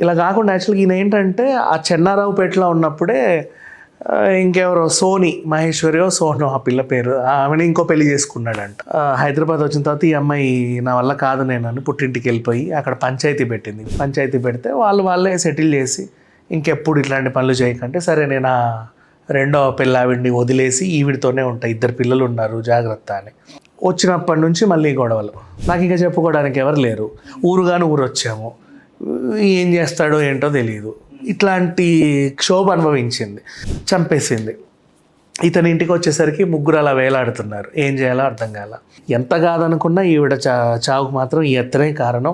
ఇలా కాకుండా యాక్చువల్గా ఈయన ఏంటంటే ఆ చెన్నారావుపేటలో ఉన్నప్పుడే ఇంకెవరో సోని మహేశ్వరియో సోనో ఆ పిల్ల పేరు, ఆమెను ఇంకో పెళ్లి చేసుకున్నాడంట. హైదరాబాద్ వచ్చిన తర్వాత ఈ అమ్మాయి నా వల్ల కాదు నేను అని పుట్టింటికి వెళ్ళిపోయి అక్కడ పంచాయతీ పెట్టింది. పంచాయతీ పెడితే వాళ్ళే సెటిల్ చేసి ఇంకెప్పుడు ఇట్లాంటి పనులు చేయకంటే, సరే నేను ఆ రెండో పెళ్ళావిడిని వదిలేసి ఈవిడితోనే ఉంటా, 2 పిల్లలు ఉన్నారు జాగ్రత్త అని. వచ్చినప్పటి నుంచి మళ్ళీ గొడవలు. నాకు ఇంకా చెప్పుకోవడానికి ఎవరు లేరు, ఊరుగాను ఊరొచ్చాము, ఏం చేస్తాడో ఏంటో తెలియదు. ఇట్లాంటి క్షోభ అనుభవించింది, చంపేసింది. ఇతని ఇంటికి వచ్చేసరికి 3 అలా వేలాడుతున్నారు, ఏం చేయాలో అర్థం కాల. ఎంత కాదనుకున్నా ఈవిడ చావుకు మాత్రం ఈ ఎత్తనే కారణం.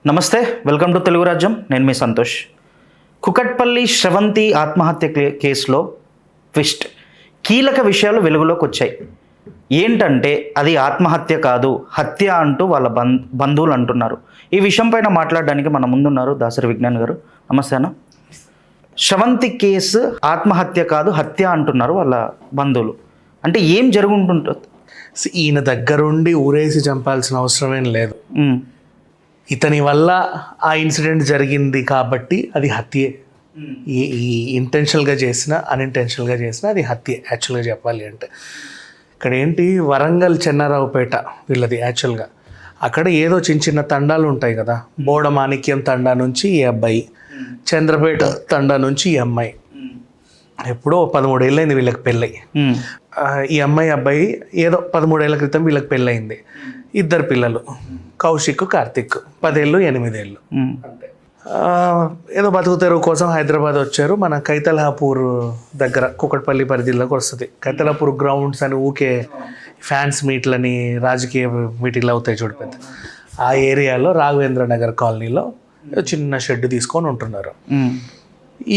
నమస్తే, వెల్కమ్ టు తెలుగు రాజ్యం. నేను మీ సంతోష్. కుకట్పల్లి శ్రవంతి ఆత్మహత్య కేసులో ట్విస్ట్, కీలక విషయాలు వెలుగులోకి వచ్చాయి. ఏంటంటే అది ఆత్మహత్య కాదు, హత్య అంటూ వాళ్ళ బంధువులు అంటున్నారు. ఈ విషయం పైన మాట్లాడడానికి మన ముందున్నారు దాసరి విజ్ఞాన్ గారు. నమస్తే అన్న. శ్రవంతి కేసు ఆత్మహత్య కాదు, హత్య అంటున్నారు వాళ్ళ బంధువులు. అంటే ఏం జరుగుతుంటుంది? ఈయన దగ్గరుండి ఊరేసి చంపాల్సిన అవసరమేం లేదు. ఇతని వల్ల ఆ ఇన్సిడెంట్ జరిగింది కాబట్టి అది హత్యే. ఈ ఇంటెన్షనల్గా చేసినా అన్ఇంటెన్షనల్గా చేసినా అది హత్యే యాక్చువల్గా చెప్పాలి అంటే. ఇక్కడ ఏంటి, వరంగల్ చెన్నారావుపేట వీళ్ళది యాక్చువల్గా. అక్కడ ఏదో చిన్న తండాలు ఉంటాయి కదా, బోడ మాణిక్యం తండా నుంచి ఈ అబ్బాయి, చంద్రపేట తండా నుంచి ఈ అమ్మాయి. ఎప్పుడో 13 ఏళ్ళైంది వీళ్ళకి పెళ్ళై. ఈ అబ్బాయి ఏదో 13 ఏళ్ళ క్రితం వీళ్ళకి పెళ్ళయింది. 2 పిల్లలు, కౌశిక్, కార్తిక్, 10 ఏళ్ళు 8 ఏళ్ళు. అంతే. ఏదో బతుకు తెరువు కోసం హైదరాబాద్ వచ్చారు. మన కైతల్హాపూర్ దగ్గర కుకట్పల్లి పరిధిలోకి వస్తుంది. కైతల్హాపూర్ గ్రౌండ్స్ అని ఊకే ఫ్యాన్స్ మీట్లని, రాజకీయ మీటింగ్లు అవుతాయి చూడు పెద్ద, ఆ ఏరియాలో రాఘవేంద్ర నగర్ కాలనీలో చిన్న షెడ్ తీసుకొని ఉంటున్నారు.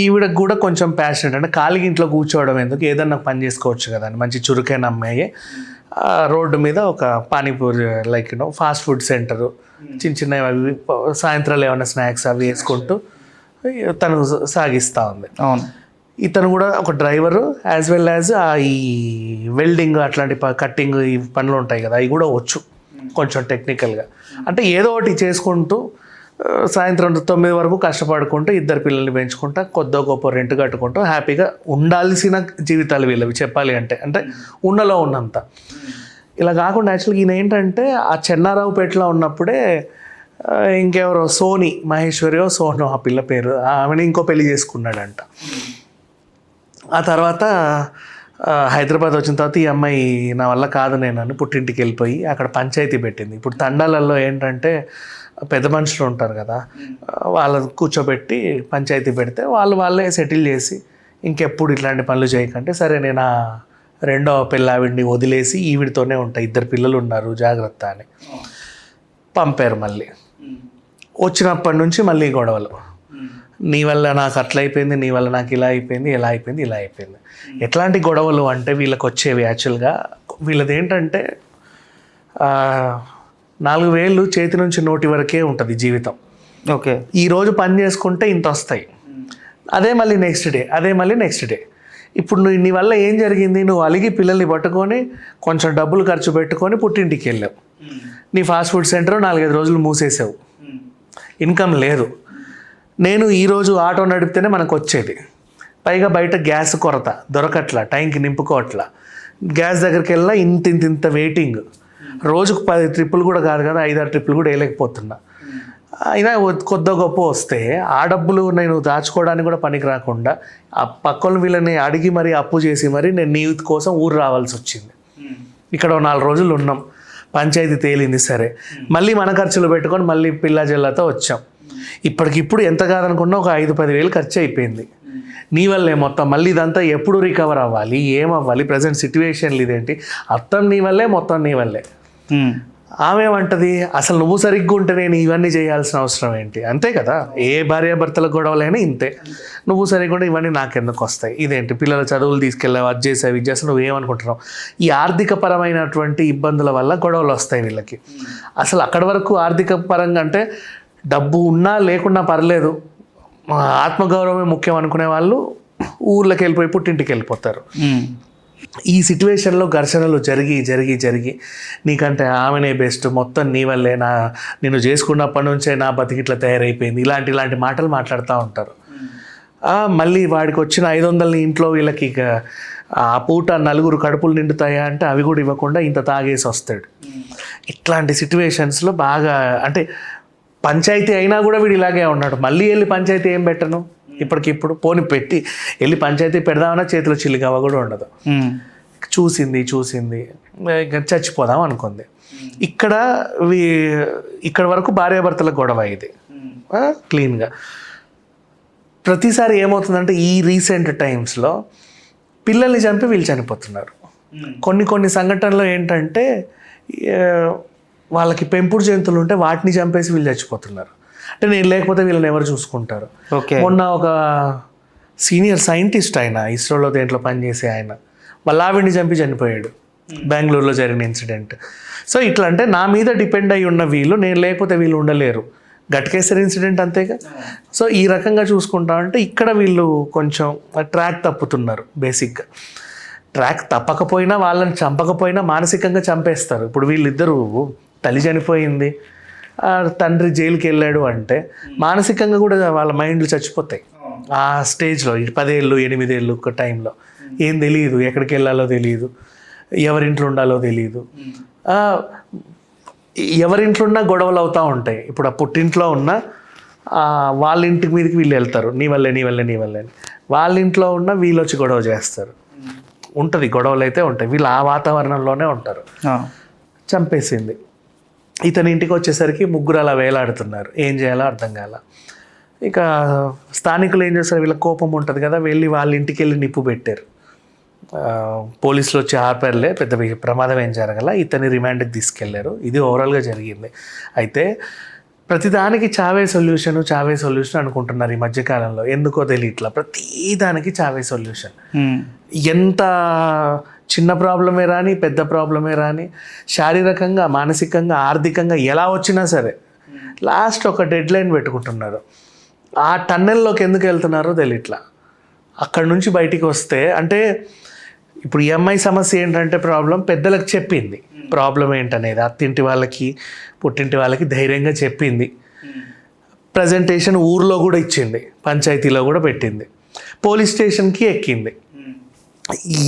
ఈవిడకు కూడా కొంచెం ప్యాషనెట్, అంటే ఖాళీగా ఇంట్లో కూర్చోవడం ఎందుకు, ఏదన్నా పని చేసుకోవచ్చు కదా అని మంచి చురుకైన అమ్మాయి. రోడ్డు మీద ఒక panipuri like fast food centre, చిన్న అవి సాయంత్రాలు ఏమైనా స్నాక్స్ అవి వేసుకుంటూ తను సాగిస్తూ ఉంది. అవును. ఇతను కూడా ఒక డ్రైవరు యాజ్ వెల్ యాజ్ ఈ వెల్డింగ్ అట్లాంటి కట్టింగ్ ఈ పనులు ఉంటాయి కదా, అవి కూడా వచ్చు కొంచెం టెక్నికల్గా. అంటే ఏదో ఒకటి చేసుకుంటూ సాయంత్రం 9 వరకు కష్టపడుకుంటూ 2 పిల్లల్ని పెంచుకుంటా కొద్దో గొప్ప రెంట్ కట్టుకుంటూ హ్యాపీగా ఉండాల్సిన జీవితాలు వీళ్ళవి చెప్పాలి అంటే, అంటే ఉన్నలో ఉన్నంత. ఇలా కాకుండా యాక్చువల్గా ఈయన ఏంటంటే ఆ చెన్నారావుపేటలో ఉన్నప్పుడే ఇంకెవరో సోని మహేశ్వరియో సోనో ఆ పిల్ల పేరు, ఆమెను ఇంకో పెళ్లి చేసుకున్నాడంట. ఆ తర్వాత హైదరాబాద్ వచ్చిన తర్వాత ఈ అమ్మాయి నా వల్ల కాదు నేను అని పుట్టింటికి వెళ్ళిపోయి అక్కడ పంచాయతీ పెట్టింది. ఇప్పుడు తండాలలో ఏంటంటే పెద్ద మనుషులు ఉంటారు కదా, వాళ్ళని కూర్చోబెట్టి పంచాయతీ పెడితే వాళ్ళే సెటిల్ చేసి ఇంకెప్పుడు ఇట్లాంటి పనులు చేయకంటే, సరే నేను ఆ రెండో పెళ్ళావిడిని వదిలేసి ఈవిడితోనే ఉంటా, 2 పిల్లలు ఉన్నారు జాగ్రత్త అని పంపారు. మళ్ళీ వచ్చినప్పటి నుంచి మళ్ళీ గొడవలు. నీ వల్ల నాకు అట్లా అయిపోయింది, నీ వల్ల నాకు ఇలా అయిపోయింది, ఇలా అయిపోయింది, ఇలా అయిపోయింది. ఎట్లాంటి గొడవలు అంటే వీళ్ళకి వచ్చేవి యాక్చువల్గా, వీళ్ళది ఏంటంటే 4 వేలు చేతి నుంచి నోటి వరకే ఉంటుంది జీవితం. ఓకే. ఈరోజు పని చేసుకుంటే ఇంత వస్తాయి, అదే మళ్ళీ నెక్స్ట్ డే, అదే మళ్ళీ నెక్స్ట్ డే. ఇప్పుడు నీ వల్ల ఏం జరిగింది, నువ్వు అలిగి పిల్లల్ని పట్టుకొని కొంచెం డబ్బులు ఖర్చు పెట్టుకొని పుట్టింటికి వెళ్ళావు, నీ ఫాస్ట్ ఫుడ్ సెంటర్ 4-5 రోజులు మూసేసావు, ఇన్కమ్ లేదు. నేను ఈరోజు ఆటో నడిపితేనే మనకు వచ్చేది, పైగా బయట గ్యాస్ కొరత, దొరకట్లా, టైంకి నింపుకోవట్లా, గ్యాస్ దగ్గరికి వెళ్ళినా ఇంత వెయిటింగ్, రోజుకు 10 ట్రిప్పులు కూడా కాదు కదా, 5-6 ట్రిప్పులు కూడా వేయలేకపోతున్నా. అయినా కొద్దో గొప్ప వస్తే ఆ డబ్బులు నేను దాచుకోవడానికి కూడా పనికి రాకుండా ఆ పక్కన వీళ్ళని అడిగి మరీ అప్పు చేసి మరీ నేను నీ కోసం ఊరు రావాల్సి వచ్చింది. ఇక్కడ 4 రోజులు ఉన్నాం, పంచాయతీ తేలింది, సరే మళ్ళీ మన ఖర్చులు పెట్టుకొని మళ్ళీ పిల్ల జల్లతో వచ్చాం. ఇప్పటికిప్పుడు ఎంత కాదనుకున్నా ఒక 5-10 వేలు ఖర్చు అయిపోయింది. నీ వల్లే మొత్తం, మళ్ళీ ఇదంతా ఎప్పుడు రికవర్ అవ్వాలి, ఏమవ్వాలి, ప్రజెంట్ సిచ్యువేషన్లు ఇదేంటి, అర్థం నీ వల్లే, మొత్తం నీ వల్లే. ఆమె ఏమంటది, అసలు నువ్వు సరిగ్గా ఉంటే నేను ఇవన్నీ చేయాల్సిన అవసరం ఏంటి, అంతే కదా, ఏ భార్యాభర్తల గొడవలైనా ఇంతే, నువ్వు సరిగ్గా ఉంటే ఇవన్నీ నాకెందుకు వస్తాయి, ఇదేంటి పిల్లల చదువులు తీసుకెళ్ళావు, అది చేసావు, ఇది చేస్తావు, నువ్వు ఏమనుకుంటున్నావు. ఈ ఆర్థిక పరమైనటువంటి ఇబ్బందుల వల్ల గొడవలు వస్తాయి వీళ్ళకి. అసలు అక్కడి వరకు ఆర్థిక పరంగా అంటే డబ్బు ఉన్నా లేకున్నా పర్లేదు, ఆత్మగౌరవమే ముఖ్యం అనుకునే వాళ్ళు ఊర్లోకి వెళ్ళిపోయి పుట్టింటికి వెళ్ళిపోతారు. ఈ సిట్యువేషన్లో ఘర్షణలు జరిగి నీకంటే ఆమెనే బెస్ట్, మొత్తం నీ వల్లే, నేను చేసుకున్నప్పటి నుంచే నా బతికిట్లా తయారైపోయింది, ఇలాంటి మాటలు మాట్లాడుతూ ఉంటారు. మళ్ళీ వాడికి వచ్చిన 500 ఇంట్లో వీళ్ళకి ఇక ఆ పూట 4 కడుపులు నిండుతాయా అంటే అవి కూడా ఇవ్వకుండా ఇంత తాగేసి వస్తాడు. ఇట్లాంటి సిట్యువేషన్స్లో బాగా అంటే పంచాయతీ అయినా కూడా వీడు ఇలాగే ఉన్నాడు. మళ్ళీ వెళ్ళి పంచాయతీ ఏం పెట్టను, ఇప్పటికిప్పుడు పోని పెట్టి వెళ్ళి పంచాయతీ పెడదామన్నా చేతిలో చిల్లిగవ్వ కూడా ఉండదు. చూసింది ఇంకా చచ్చిపోదాం అనుకుంది. ఇక్కడ వరకు భార్యాభర్తల గొడవ ఇది క్లీన్గా. ప్రతిసారి ఏమవుతుందంటే ఈ రీసెంట్ టైమ్స్లో పిల్లల్ని చంపి వీళ్ళు చనిపోతున్నారు. కొన్ని సంఘటనలు ఏంటంటే వాళ్ళకి పెంపుడు జంతువులు ఉంటే వాటిని చంపేసి వీళ్ళు చచ్చిపోతున్నారు. అంటే నేను లేకపోతే వీళ్ళని ఎవరు చూసుకుంటారు. మొన్న ఒక సీనియర్ సైంటిస్ట్ ఆయన ఇస్రోలో దేంట్లో పనిచేసే ఆయన వాళ్ళ ఆవిడ్ని చంపి చనిపోయాడు, బెంగళూరులో జరిగిన ఇన్సిడెంట్. సో ఇట్లా అంటే నా మీద డిపెండ్ అయి ఉన్న వీళ్ళు, నేను లేకపోతే వీళ్ళు ఉండలేరు. గట్కేసర్ ఇన్సిడెంట్ అంతేగా. సో ఈ రకంగా చూసుకుంటా అంటే ఇక్కడ వీళ్ళు కొంచెం ట్రాక్ తప్పుతున్నారు. బేసిక్గా ట్రాక్ తప్పకపోయినా వాళ్ళని చంపకపోయినా మానసికంగా చంపేస్తారు. ఇప్పుడు వీళ్ళిద్దరూ తల్లి చనిపోయింది, తండ్రి జైలుకి వెళ్ళాడు అంటే మానసికంగా కూడా వాళ్ళ మైండ్లు చచ్చిపోతాయి. ఆ స్టేజ్లో 10 ఏళ్ళు 8 ఏళ్ళు ఒక టైంలో ఏం తెలియదు, ఎక్కడికి వెళ్ళాలో తెలియదు, ఎవరింట్లో ఉండాలో తెలియదు. ఎవరింట్లో ఉన్నా గొడవలు అవుతూ ఉంటాయి. ఇప్పుడు ఆ పుట్టింట్లో ఉన్న వాళ్ళ ఇంటికి మీదకి వీళ్ళు వెళ్తారు, నీ వల్లే అని. వాళ్ళ ఇంట్లో ఉన్న వీళ్ళు వచ్చి గొడవ చేస్తారు. ఉంటుంది, గొడవలు అయితే ఉంటాయి. వీళ్ళు ఆ వాతావరణంలోనే ఉంటారు. చంపేసింది. ఇతని ఇంటికి వచ్చేసరికి 3 అలా వేలాడుతున్నారు. ఏం చేయాలో అర్థం కాల. ఇక స్థానికులు ఏం చేస్తారు, వీళ్ళ కోపం ఉంటుంది కదా, వెళ్ళి వాళ్ళ ఇంటికి వెళ్ళి నిప్పు పెట్టారు. పోలీసులు వచ్చి ఆపారులే, పెద్ద ప్రమాదం ఏం జరగల, ఇతని రిమాండ్కి తీసుకెళ్లారు. ఇది ఓవరాల్గా జరిగింది. అయితే ప్రతిదానికి చావే సొల్యూషన్ అనుకుంటున్నారు ఈ మధ్యకాలంలో. ఎందుకో తెలియట్లా, ప్రతిదానికి చావే సొల్యూషన్. ఎంత చిన్న ప్రాబ్లమే రాని, పెద్ద ప్రాబ్లమే రాని, శారీరకంగా మానసికంగా ఆర్థికంగా ఎలా వచ్చినా సరే లాస్ట్ ఒక డెడ్ లైన్ పెట్టుకుంటున్నారు. ఆ టన్నెల్లోకి ఎందుకు వెళ్తున్నారో తెలియట్లా. అక్కడ నుంచి బయటికి వస్తే అంటే ఇప్పుడు ఈ అమ్మాయి సమస్య ఏంటంటే ప్రాబ్లం పెద్దలకు చెప్పింది, ప్రాబ్లం ఏంటనేది అత్తింటి వాళ్ళకి పుట్టింటి వాళ్ళకి ధైర్యంగా చెప్పింది. ప్రజెంటేషన్ ఊర్లో కూడా ఇచ్చింది, పంచాయతీలో కూడా పెట్టింది, పోలీస్ స్టేషన్కి ఎక్కింది.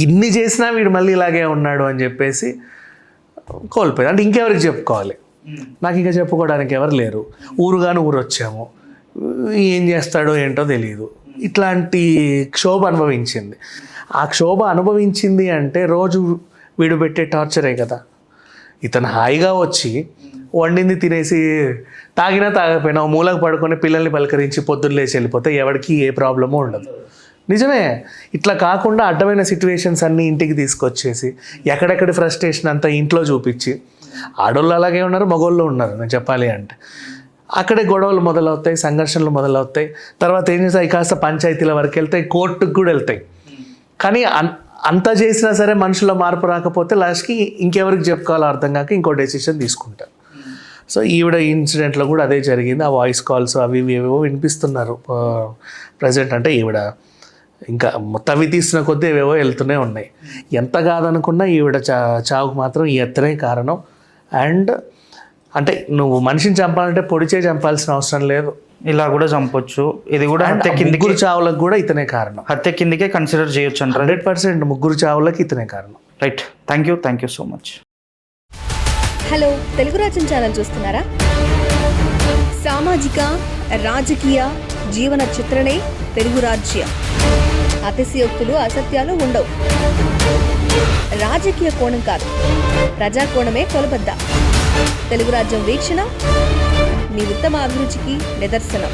ఇన్ని చేసినా వీడు మళ్ళీ ఇలాగే ఉన్నాడు అని చెప్పేసి కోల్పోయింది. అంటే ఇంకెవరికి చెప్పుకోవాలి, నాకు ఇంకా చెప్పుకోవడానికి ఎవరు లేరు, ఊరు వచ్చాము, ఏం చేస్తాడో ఏంటో తెలియదు. ఇట్లాంటి క్షోభ అనుభవించింది. ఆ క్షోభ అనుభవించింది అంటే రోజు వీడు పెట్టే టార్చరే కదా. ఇతను హాయిగా వచ్చి వండింది తినేసి తాగినా తాగకపోయినా మూలకు పడుకొని పిల్లల్ని పలకరించి పొద్దున్న లేచి వెళ్ళిపోతే ఎవరికి ఏ ప్రాబ్లమూ ఉండదు. నిజమే. ఇట్లా కాకుండా అడ్డమైన సిచ్యువేషన్స్ అన్నీ ఇంటికి తీసుకొచ్చేసి ఎక్కడెక్కడి ఫ్రస్ట్రేషన్ అంతా ఇంట్లో చూపించి, ఆడోళ్ళు అలాగే ఉన్నారు, మగోళ్ళు ఉన్నారు. నేను చెప్పాలి అంటే అక్కడే గొడవలు మొదలవుతాయి, సంఘర్షణలు మొదలవుతాయి. తర్వాత ఏం చేస్తాయి, కాస్త పంచాయతీల వరకు వెళ్తాయి, కోర్టుకు కూడా వెళ్తాయి. కానీ అంతా చేసినా సరే మనుషుల్లో మార్పు రాకపోతే లాస్ట్కి ఇంకెవరికి చెప్పుకోవాలో అర్థం కాక ఇంకో డెసిషన్ తీసుకుంటారు. సో ఈవిడ ఇన్సిడెంట్లో కూడా అదే జరిగింది. ఆ వాయిస్ కాల్స్ అవి ఏవేవో వినిపిస్తున్నారు ప్రజెంట్. అంటే ఈవిడ ఇంకా తవ్వి తీసిన కొద్దీ ఏవేవో వెళ్తూనే ఉన్నాయి. ఎంత కాదనుకున్నా ఈవిడ చావుకు మాత్రం ఈ ఎత్తనే కారణం. అండ్ అంటే నువ్వు మనిషిని చంపాలంటే పొడిచే చంపాల్సిన అవసరం లేదు, ఇలా కూడా చంపొచ్చు. ఇది కూడా హత్య కిందకి, 3 చావులకు కూడా ఇతనే కారణం. హత్య కిందకే కన్సిడర్ చేయొచ్చు అంటారు. 100% 3 చావులకు ఇతనే కారణం. Right, thank you so much. Hello, Telugu రాజ్యం ఛానల్ చూస్తున్నారా? సామాజిక రాజకీయ జీవన చిత్రణే తెలుగు రాజ్యం. అతిశయోక్తులు అసత్యాలు ఉండవు. రాజకీయ కోణం కాదు, ప్రజా కోణమే కొలబద్ద. తెలుగు రాజ్యం వీక్షణ మీ ఉత్తమ అభిరుచికి నిదర్శనం.